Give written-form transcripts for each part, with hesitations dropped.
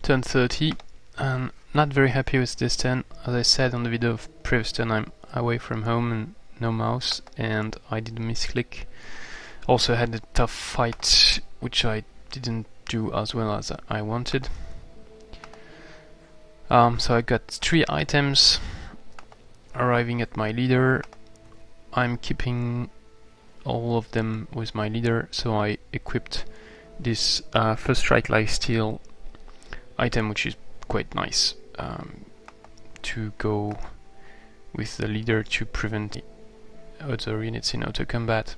turn 30, and not very happy with this turn. As I said on the video of previous turn, I'm away from home and no mouse, and I did a misclick. Also had a tough fight, which I didn't do as well as I wanted. So I got 3 items arriving at my leader. I'm keeping all of them with my leader, so I equipped this first strike lifesteal item, which is quite nice to go with the leader to prevent the other units in auto combat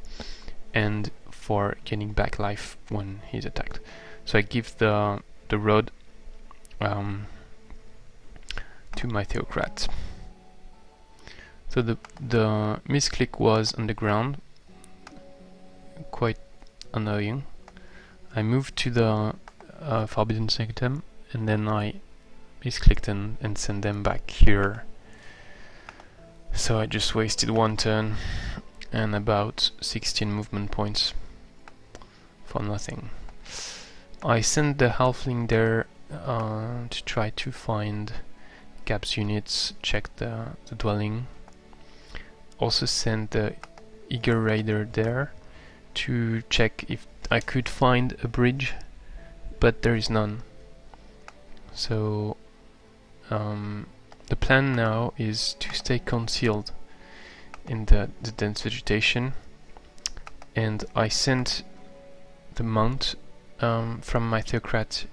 and for getting back life when he's attacked. So I give the rod to my Theocrat. So the misclick was on the ground, quite annoying. I moved to the Forbidden Sanctum, and then I misclicked and sent them back here. So I just wasted 1 turn and about 16 movement points for nothing. I sent the halfling there to try to find Gab's units, check the dwelling. Also sent the Eager Raider there to check if I could find a bridge, but there is none. So the plan now is to stay concealed in the dense vegetation, and I sent the mount from my Theocrat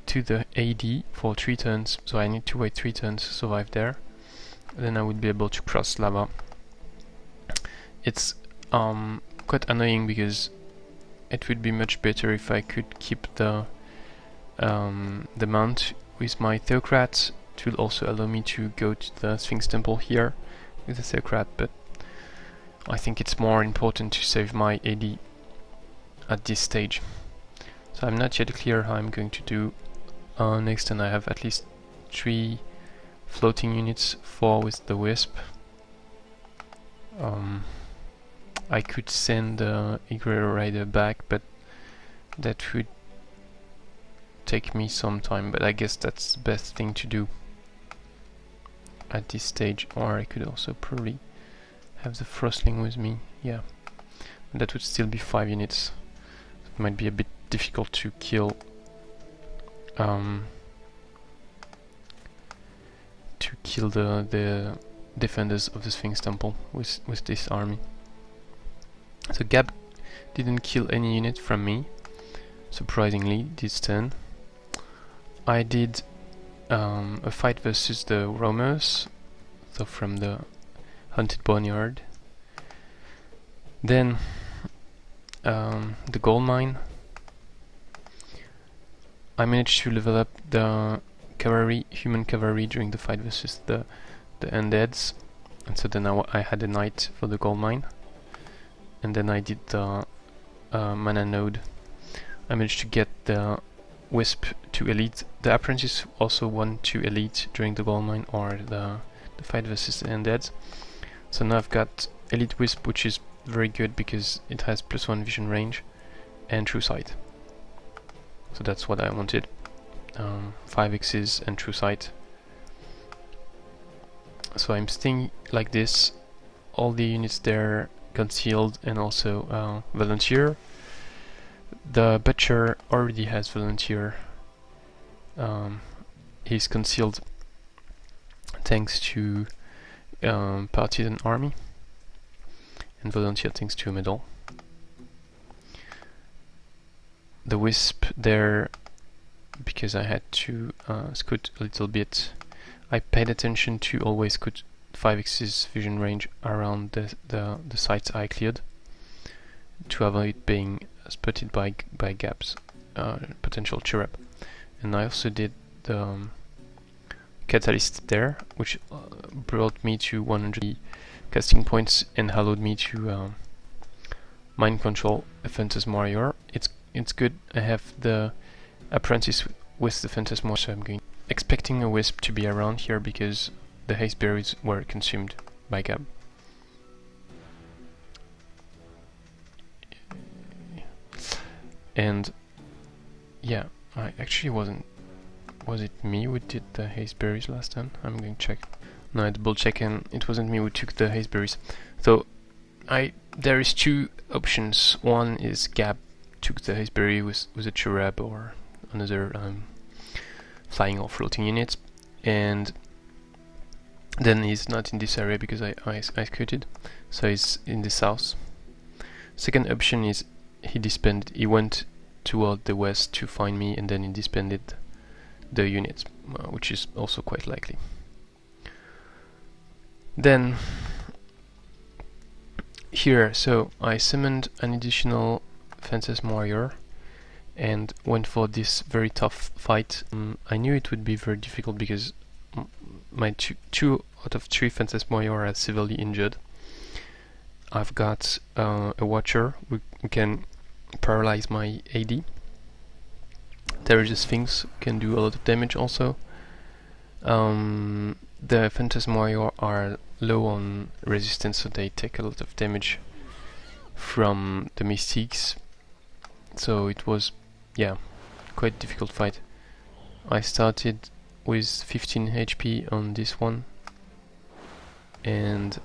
to the AD for 3 turns, so I need to wait 3 turns to survive there. Then I would be able to cross lava. It's quite annoying because it would be much better if I could keep the mount with my Theocrat. It will also allow me to go to the Sphinx Temple here with the Theocrat, but I think it's more important to save my AD at this stage. So I'm not yet clear how I'm going to do next, and I have at least 3 floating units, 4 with the Wisp. I could send the Eager Rider back, but that would take me some time, but I guess that's the best thing to do at this stage. Or I could also probably have the Frostling with me, yeah. But that would still be 5 units. It might be a bit difficult to kill the defenders of the Sphinx Temple with this army. So Gab didn't kill any unit from me, surprisingly, this turn. I did a fight versus the roamers, so from the Haunted Boneyard. Then the gold mine. I managed to level up the cavalry, human cavalry, during the fight versus the Undeads, and so then I had a knight for the gold mine. And then I did the mana node. I managed to get the Wisp to elite. The Apprentice also won to elite during the gold mine or the fight versus the Undead. So now I've got elite Wisp, which is very good because it has +1 vision range and true sight. So that's what I wanted. 5 X's and true sight. So I'm staying like this. All the units there concealed, and also volunteer. The butcher already has volunteer. He's concealed thanks to partisan army, and volunteer thanks to a medal. The Wisp there, because I had to scoot a little bit. I paid attention to always scoot 5x's vision range around the sites I cleared to avoid being spotted by Gab's potential trap. And I also did the catalyst there, which brought me to 100 casting points and allowed me to mind control a Phantasm Warrior. It's good. I have the Apprentice with the Phantasm Warrior, so I'm expecting a Wisp to be around here because the haste berries were consumed by Gab. And yeah, I actually wasn't Was it me who did the haze berries last time? I'm going to check. No, I double check, and it wasn't me who took the haze berries. So there is two options. One is Gab took the haze berry with a cherub or another flying or floating unit, and then he's not in this area because I scouted, so he's in the south. Second option is he disbanded. He went toward the west to find me, and then he disbanded the unit, which is also quite likely. Then here, so I summoned an additional Phantasm Warrior and went for this very tough fight. I knew it would be very difficult because my two out of 3 Phantasm Warrior are severely injured. I've got a Watcher who can paralyze my AD. There is a Sphinx who can do a lot of damage also. The Phantasm Warrior are low on resistance, so they take a lot of damage from the Mystics. So it was, yeah, quite difficult fight. I started with 15 HP on this one and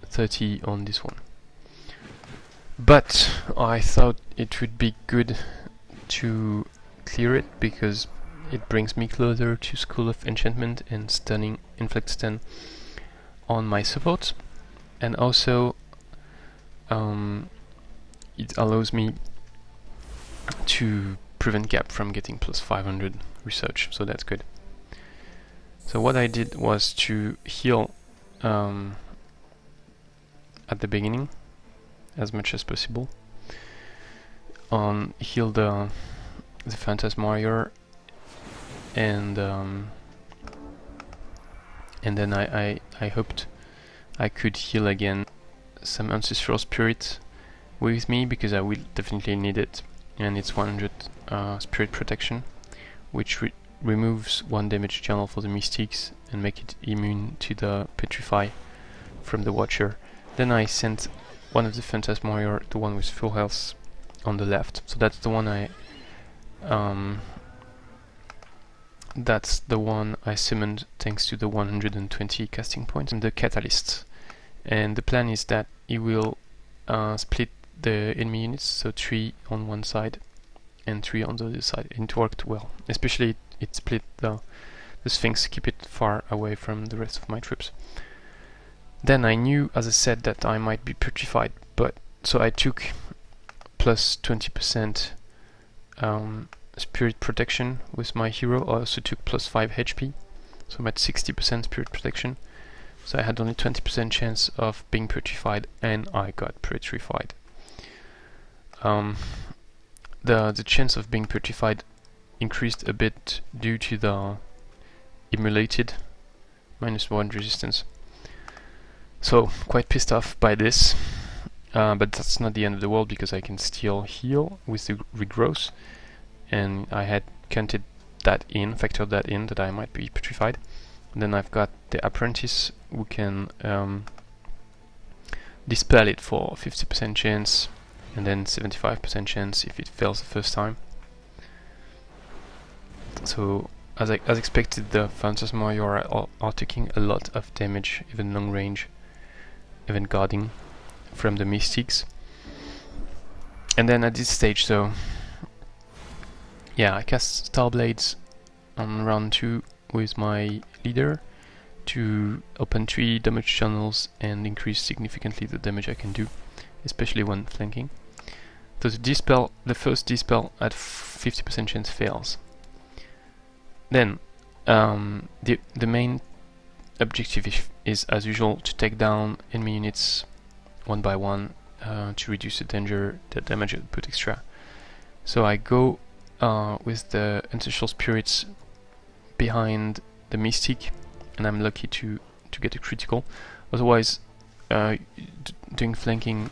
30 on this one. But I thought it would be good to clear it because it brings me closer to School of Enchantment and stunning Inflict Stun on my support, and also it allows me to prevent Gab from getting plus 500 research, so that's good. So what I did was to heal at the beginning as much as possible. Heal the Phantasm Warrior, and then I hoped I could heal again some Ancestral Spirit with me because I will definitely need it, and it's 100 Spirit Protection, which removes 1 damage channel for the Mystics and make it immune to the Petrify from the Watcher. Then I sent one of the Phantasm Warrior, the one with full health, on the left. So that's the one I summoned thanks to the 120 casting points and the Catalyst. And the plan is that he will split the enemy units, so 3 on one side and 3 on the other side. And it worked well, especially it split the Sphinx, keep it far away from the rest of my troops. Then I knew, as I said, that I might be petrified, but so I took plus 20% Spirit Protection with my hero. I also took plus 5 HP, so I'm at 60% Spirit Protection. So I had only 20% chance of being petrified, and I got petrified. The chance of being petrified increased a bit due to the emulated -1 resistance. So quite pissed off by this, but that's not the end of the world because I can still heal with the regrowth, and I had counted that in, factored that in, that I might be petrified. And then I've got the Apprentice who can dispel it for 50% chance, and then 75% chance if it fails the first time. So as expected, the Phantasm Warrior are taking a lot of damage, even long range, even guarding from the Mystics. And then at this stage, so yeah, I cast Starblades on round 2 with my leader to open 3 damage channels and increase significantly the damage I can do, especially when flanking. So the first dispel at 50% chance fails. Then the main objective is as usual to take down enemy units one by one to reduce the damage output extra. So I go with the Ancestral Spirits behind the Mystic, and I'm lucky to get a critical. Otherwise, doing flanking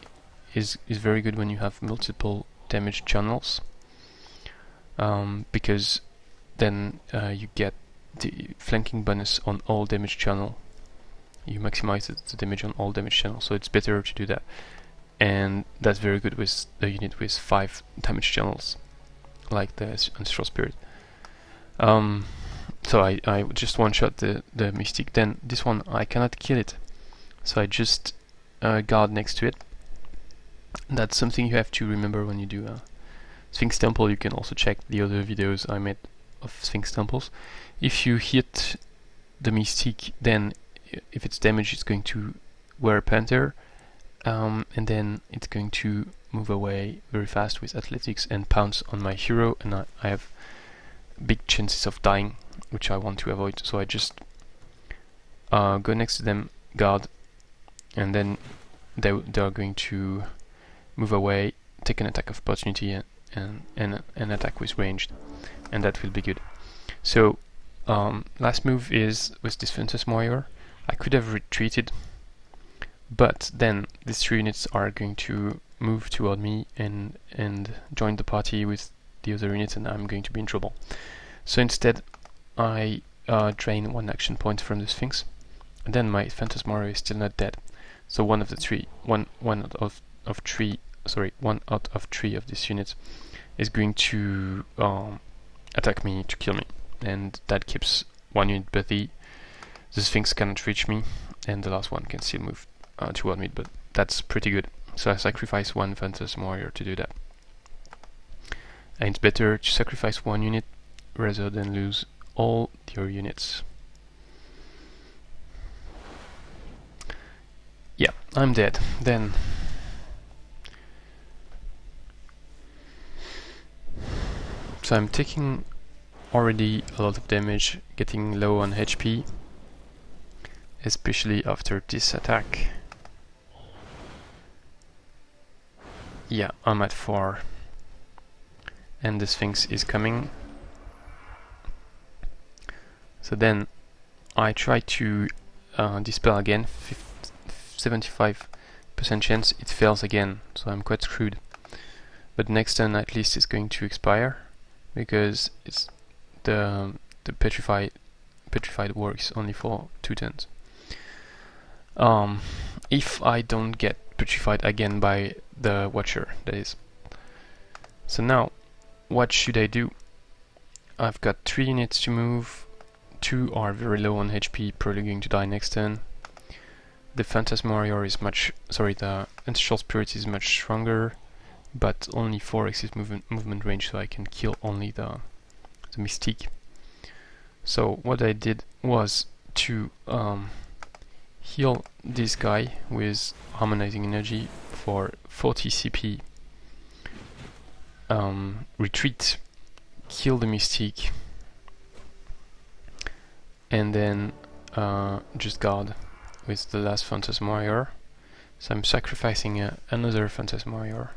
is very good when you have multiple damage channels, because then you get the flanking bonus on all damage channel. You maximize the damage on all damage channels, so it's better to do that. And that's very good with a unit with 5 damage channels, like the Ancestral Spirit. So I just one-shot the Mystique. Then this one, I cannot kill it. So I just guard next to it. That's something you have to remember when you do Sphinx Temple. You can also check the other videos I made of Sphinx Temples. If you hit the Mystique, then if it's damaged, it's going to wear Panther, and then it's going to move away very fast with athletics and pounce on my hero, and I have big chances of dying, which I want to avoid. So I just go next to them, guard, and then they are going to move away, take an attack of opportunity, and attack with ranged, and that will be good. So last move is with this Phantasm Warrior. I could have retreated, but then these 3 units are going to move toward me and join the party with the other units, and I'm going to be in trouble. So instead I drain 1 action point from the Sphinx, and then my Phantasm Warrior is still not dead. So one out of 3 of these units is going to attack me to kill me, and that keeps 1 unit busy. The Sphinx cannot reach me, and the last one can still move toward me, but that's pretty good. So I sacrifice 1 Phantasm Warrior to do that. And it's better to sacrifice 1 unit rather than lose all your units. Yeah, I'm dead. Then so I'm taking already a lot of damage, getting low on HP, especially after this attack. Yeah, I'm at 4, and the Sphinx is coming. So then I try to dispel again, 75% chance it fails again, so I'm quite screwed. But next turn at least it's going to expire, because it's the petrified works only for 2 turns. If I don't get petrified again by the Watcher, that is. So now, what should I do? I've got 3 units to move, 2 are very low on HP, probably going to die next turn. The Phantasm Warrior is the Ancestral Spirit is much stronger, but only 4x movement range, so I can kill only the Mystique. So what I did was to heal this guy with Harmonizing Energy for 40 CP, retreat, kill the Mystique, and then just guard with the last Phantasm Warrior. So I'm sacrificing another Phantasm Warrior.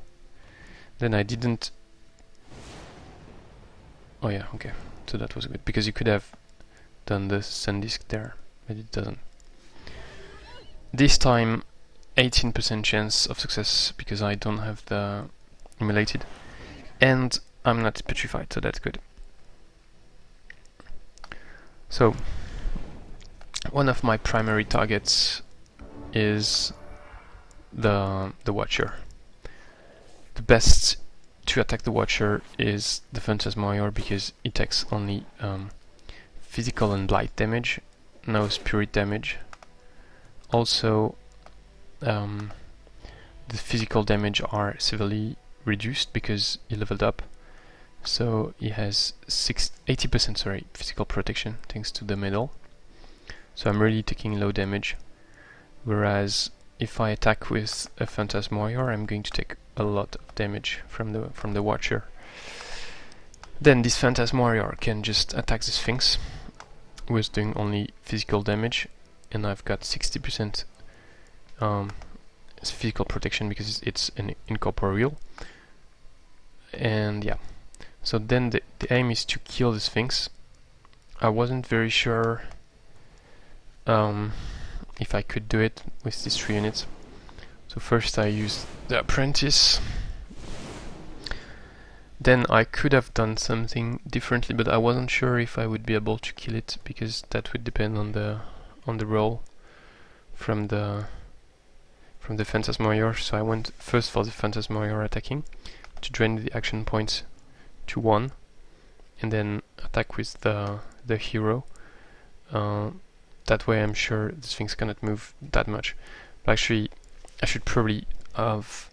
Then I didn't... Oh yeah, okay. So that was good, because you could have done the Sun Disk there, but it doesn't. This time 18% chance of success, because I don't have the immolated, and I'm not petrified, so that's good. So one of my primary targets is the Watcher. The best to attack the Watcher is the Phantasm Warrior, because it takes only physical and blight damage, no spirit damage. Also, the physical damage are severely reduced because he leveled up, so he has 80% physical protection thanks to the medal. So I'm really taking low damage, whereas if I attack with a Phantasm Warrior, I'm going to take a lot of damage from the Watcher. Then this Phantasm Warrior can just attack the Sphinx, who is doing only physical damage, and I've got 60% physical protection because it's an incorporeal. And yeah, so then the aim is to kill the Sphinx. I wasn't very sure if I could do it with these 3 units. So first I used the Apprentice. Then I could have done something differently, but I wasn't sure if I would be able to kill it, because that would depend on the roll from the Phantasm Warrior. So I went first for the Phantasm Warrior attacking to drain the action points to 1, and then attack with the hero. That way I'm sure the Sphinx cannot move that much. But actually, I should probably have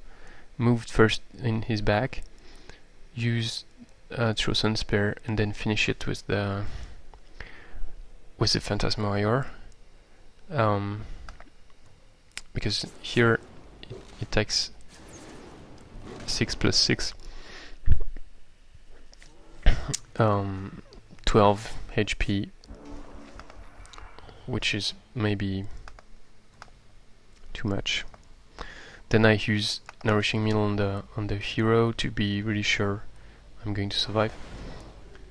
moved first in his back, use throw Sun Spear, and then finish it with the Phantasm Warrior. Because here it takes 6 plus 6, 12 HP, which is maybe too much. Then I use Nourishing Meal on the hero to be really sure I'm going to survive.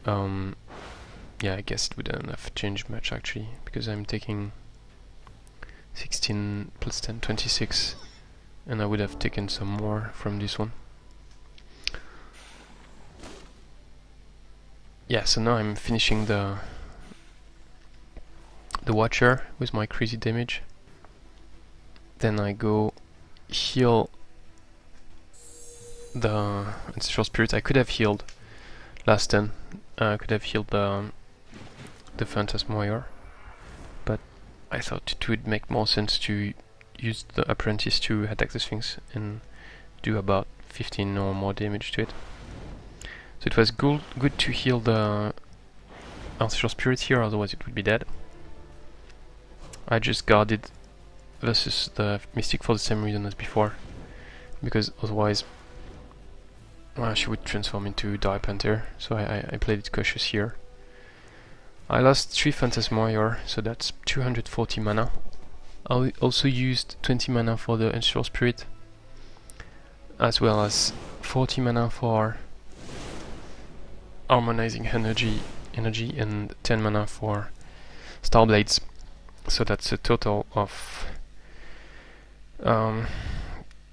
Yeah, I guess it wouldn't have changed much actually, because I'm taking 16 plus 10, 26, and I would have taken some more from this one. Yeah, so now I'm finishing the Watcher with my crazy damage. Then I go heal the Ancestral Spirit. I could have healed last turn. I could have healed the Phantasm Warrior, but I thought it would make more sense to use the Apprentice to attack the Sphinx and do about 15 or more damage to it. So it was good to heal the Ancestral Spirit here, otherwise it would be dead. I just guarded versus the Mystic for the same reason as before, because otherwise she would transform into Dire Panther, so I played it cautious here. I lost 3 Phantasm Warrior, so that's 240 mana. I also used 20 mana for the Ancestral Spirit, as well as 40 mana for Harmonizing Energy and 10 mana for Starblades. So that's a total of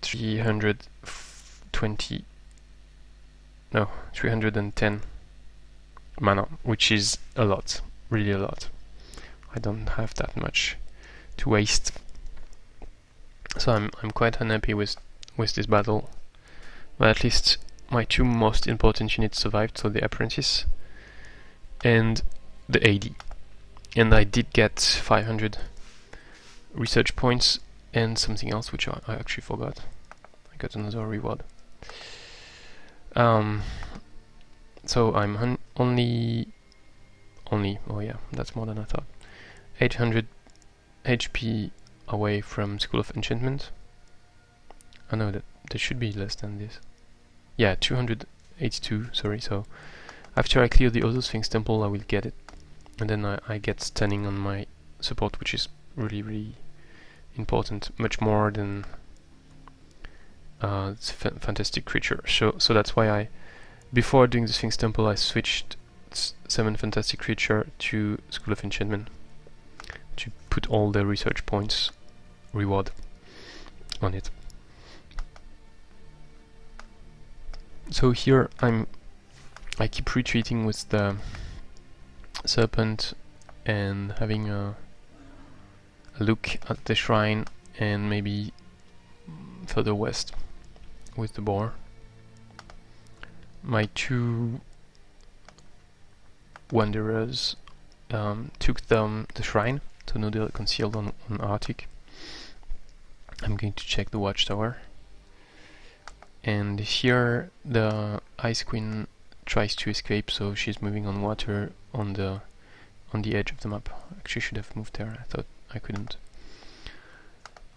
310 mana, which is a lot, really a lot. I don't have that much to waste, so I'm quite unhappy with this battle. But at least my 2 most important units survived, so the Apprentice and the AD. And I did get 500 research points and something else which I actually forgot. I got another reward. So I'm only, oh yeah, that's more than I thought. 800 HP away from School of Enchantment. I know that there should be less than this. Yeah, 282, sorry, so after I clear the other Sphinx Temple I will get it. And then I get stunning on my support, which is really, really important, much more than fantastic creature. So that's why before doing the Sphinx Temple, I switched 7 fantastic creature to School of Enchantment to put all the research points reward on it. So here I keep retreating with the Serpent and having a look at the shrine, and maybe further west with the boar. My 2 wanderers took the shrine, so now they're concealed on Arctic. I'm going to check the watchtower, and here the Ice Queen tries to escape, so she's moving on water on the edge of the map. Actually should have moved there, I thought I couldn't.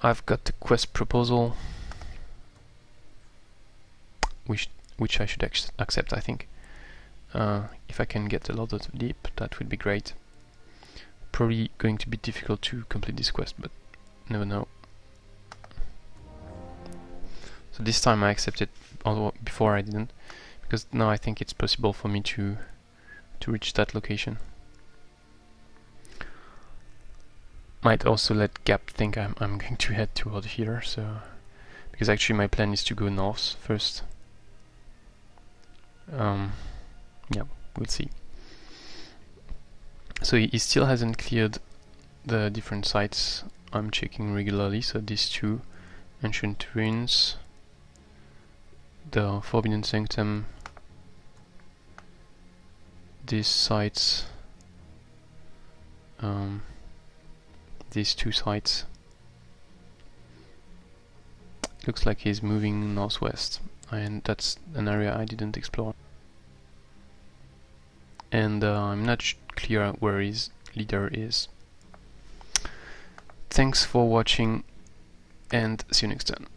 I've got the quest proposal, which I should accept, I think. If I can get a lot of deep, that would be great. Probably going to be difficult to complete this quest, but never know. So this time I accepted, although before I didn't, because now I think it's possible for me to reach that location. Might also let Gab think I'm going to head toward here, so because actually my plan is to go north first. Yeah, we'll see. So he still hasn't cleared the different sites I'm checking regularly, so these 2 ancient ruins, the Forbidden Sanctum, these sites, these two sites. Looks like he's moving northwest, and that's an area I didn't explore. And I'm not clear where his leader is. Thanks for watching, and see you next time.